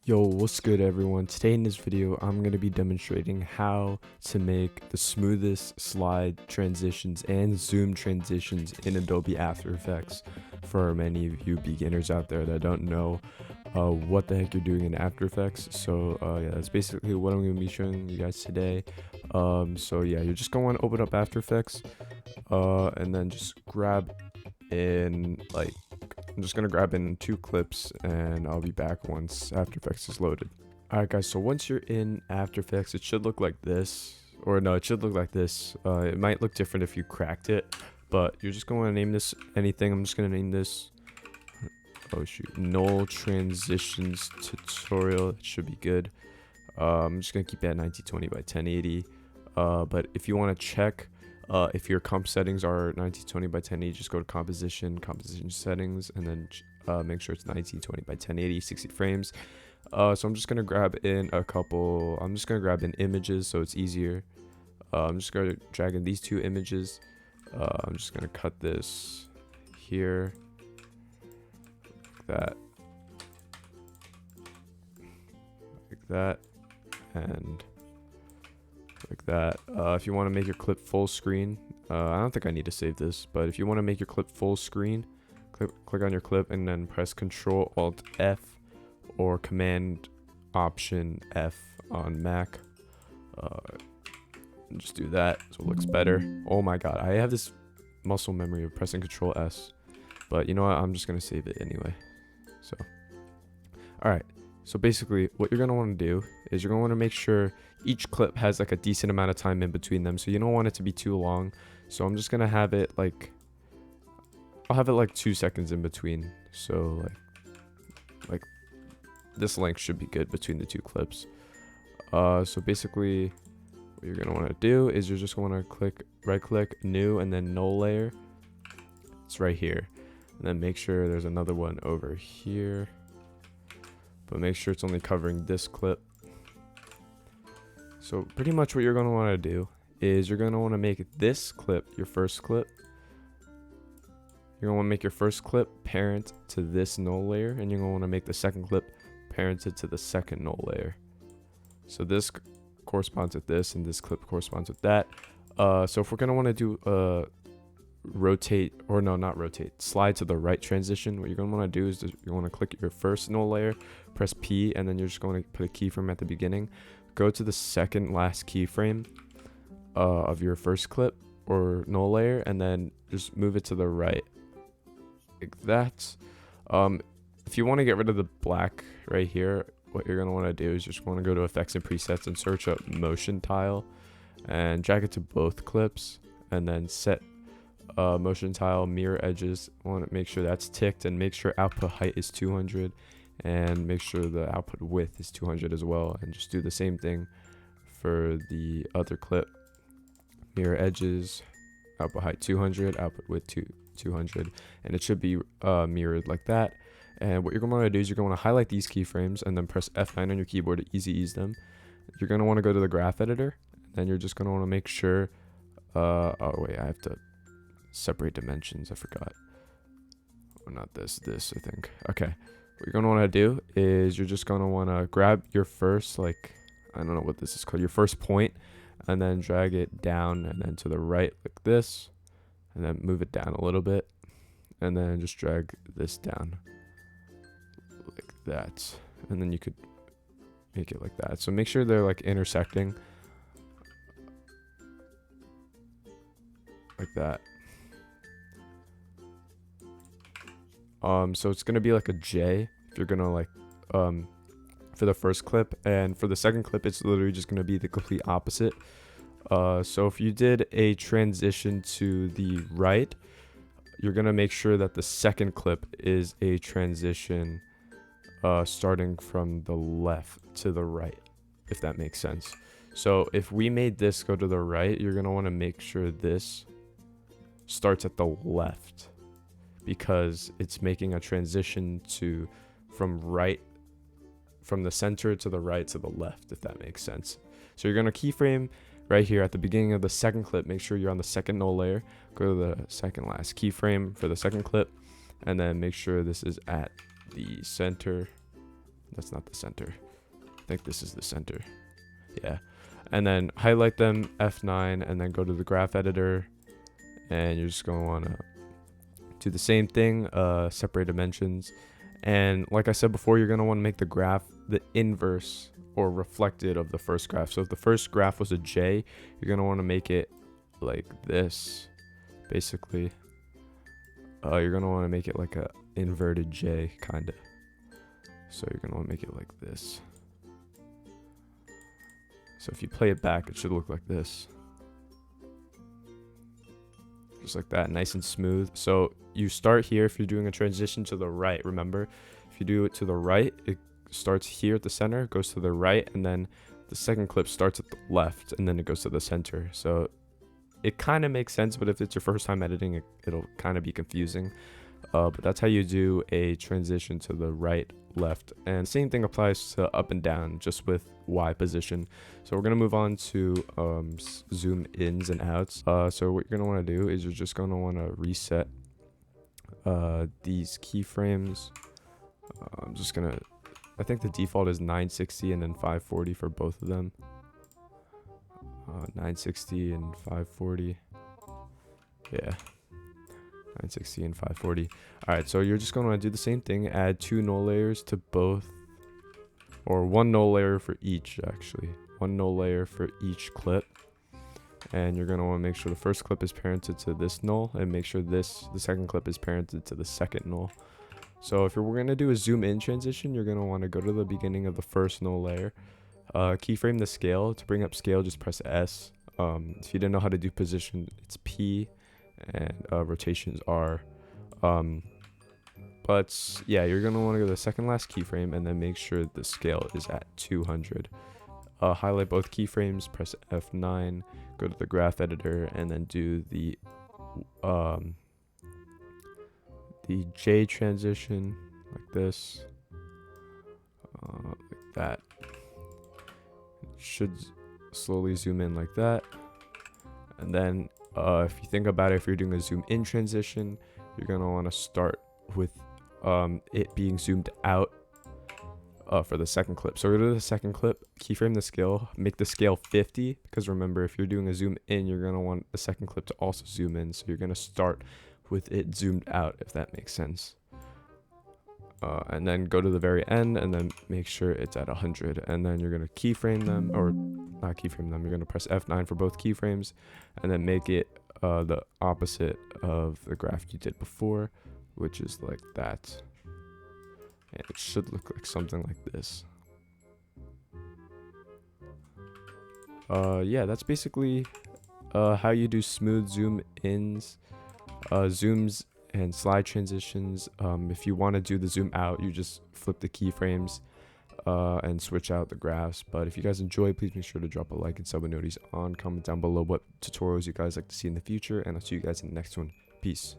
Yo, what's good everyone? Today in this video, I'm going to be demonstrating how to make the smoothest slide transitions and zoom transitions in Adobe After Effects for many of you beginners out there that don't know what the heck you're doing in After Effects. So yeah, that's basically what I'm going to be showing you guys today. So yeah, you're just going to want to open up After Effects and then just grab in I'm just gonna grab in 2 clips and I'll be back once After Effects is loaded. Alright guys, so once you're in After Effects, it should look like this. Or no, it should look like this. It might look different if you cracked it, but you're just gonna name this anything. I'm just gonna name this, oh shoot, null transitions tutorial. It should be good. I'm just gonna keep it at 1920 by 1080. But if you want to check if your comp settings are 1920 by 1080, just go to composition settings, and then make sure it's 1920 by 1080, 60 frames. So I'm just gonna grab in images so it's easier. I'm just gonna drag in these 2 images. I'm just gonna cut this here, like that, and like that. If you want to make your clip full screen, I don't think I need to save this, but if you want to make your clip full screen, click on your clip and then press Control Alt F or Command Option F on Mac. Just do that so it looks better. Oh my god, I have this muscle memory of pressing Control S, but you know what, I'm just gonna save it anyway. So alright, so basically what you're gonna want to do is you're gonna want to make sure each clip has like a decent amount of time in between them, so you don't want it to be too long. So I'm just gonna have it like, I'll have it like 2 seconds in between, so like this length should be good between the 2 clips. So basically what you're gonna want to do is you're just gonna right click new and then null layer. It's right here, and then make sure there's another one over here, but make sure it's only covering this clip. So pretty much what you're going to want to do is you're going to want to make this clip your first clip. You're going to want to make your first clip parent to this null layer, and you're going to want to make the second clip parented to the second null layer. So this corresponds with this, and this clip corresponds with that. So if we're going to want to do slide to the right transition, what you're going to want to do is you want to click your first null layer, press P, and then you're just going to put a keyframe at the beginning. Go to the second last keyframe of your first clip or null layer, and then just move it to the right, like that. If you want to get rid of the black right here, what you're going to want to do is just want to go to Effects and Presets and search up Motion Tile and drag it to both clips, and then set Motion Tile Mirror Edges. Want to make sure that's ticked, and make sure output height is 200, and make sure the output width is 200 as well, and just do the same thing for the other clip. Mirror edges, output height 200, output width 200, and it should be mirrored like that. And what you're going to want to do is you're going to highlight these keyframes and then press F9 on your keyboard to easy ease them. You're going to want to go to the graph editor, and then you're just going to want to make sure oh wait, I have to separate dimensions, I forgot. Oh, not this I think. Okay, what you're going to want to do is you're just going to want to grab your first, like, I don't know what this is called, your first point, and then drag it down and then to the right like this, and then move it down a little bit, and then just drag this down like that, and then you could make it like that. So make sure they're like intersecting like that. So it's gonna be like a J if you're gonna like for the first clip, and for the second clip it's literally just gonna be the complete opposite. So if you did a transition to the right, you're gonna make sure that the second clip is a transition starting from the left to the right, if that makes sense. So if we made this go to the right, you're gonna want to make sure this starts at the left, because it's making a transition from the center to the right to the left, if that makes sense. So you're going to keyframe right here at the beginning of the second clip. Make sure you're on the second null layer. Go to the second last keyframe for the second clip, and then make sure this is at the center That's not the center. I think this is the center. Yeah. And then highlight them, F9, and then go to the graph editor. And you're just going to want to do the same thing, separate dimensions. And like I said before, you're going to want to make the graph the inverse or reflected of the first graph. So if the first graph was a J, you're going to want to make it like this, basically. You're going to want to make it like a inverted J, kind of. So you're going to want to make it like this. So if you play it back, it should look like this. Just like that, nice and smooth. So you start here if you're doing a transition to the right. Remember, if you do it to the right, it starts here at the center, goes to the right, and then the second clip starts at the left, and then it goes to the center. So it kind of makes sense, but if it's your first time editing, it'll kind of be confusing. But that's how you do a transition to the right, left, and same thing applies to up and down, just with Y position. So we're gonna move on to zoom ins and outs. So what you're gonna want to do is you're just gonna want to reset these keyframes. I'm just gonna, I think the default is 960 and then 540 for both of them. 960 and 540. Yeah. 960 and 540. All right, so you're just going to do the same thing. Add 2 null layers to both, or 1 null layer for each, actually. 1 null layer for each clip. And you're going to want to make sure the first clip is parented to this null, and make sure the second clip is parented to the second null. So if we're going to do a zoom in transition, you're going to want to go to the beginning of the first null layer. Keyframe the scale. To bring up scale, just press S. If you didn't know how to do position, it's P, and rotations R. But yeah, you're gonna want to go to the second last keyframe and then make sure the scale is at 200. Highlight both keyframes, press F9, go to the graph editor, and then do the J transition like this, like that. Should slowly zoom in like that, and then if you think about it, if you're doing a zoom in transition, you're gonna want to start with it being zoomed out for the second clip. So go to the second clip, keyframe the scale, make the scale 50, because remember, if you're doing a zoom in, you're gonna want the second clip to also zoom in. So you're gonna start with it zoomed out, if that makes sense. And then go to the very end and then make sure it's at 100, and then you're going to keyframe them, or not keyframe them, you're going to press F9 for both keyframes and then make it the opposite of the graph you did before, which is like that. And it should look like something like this. Yeah, that's basically how you do smooth zoom ins, zooms, and slide transitions. If you want to do the zoom out, you just flip the keyframes and switch out the graphs. But if you guys enjoy, please make sure to drop a like and sub with noties on. Comment down below what tutorials you guys like to see in the future, and I'll see you guys in the next one. Peace.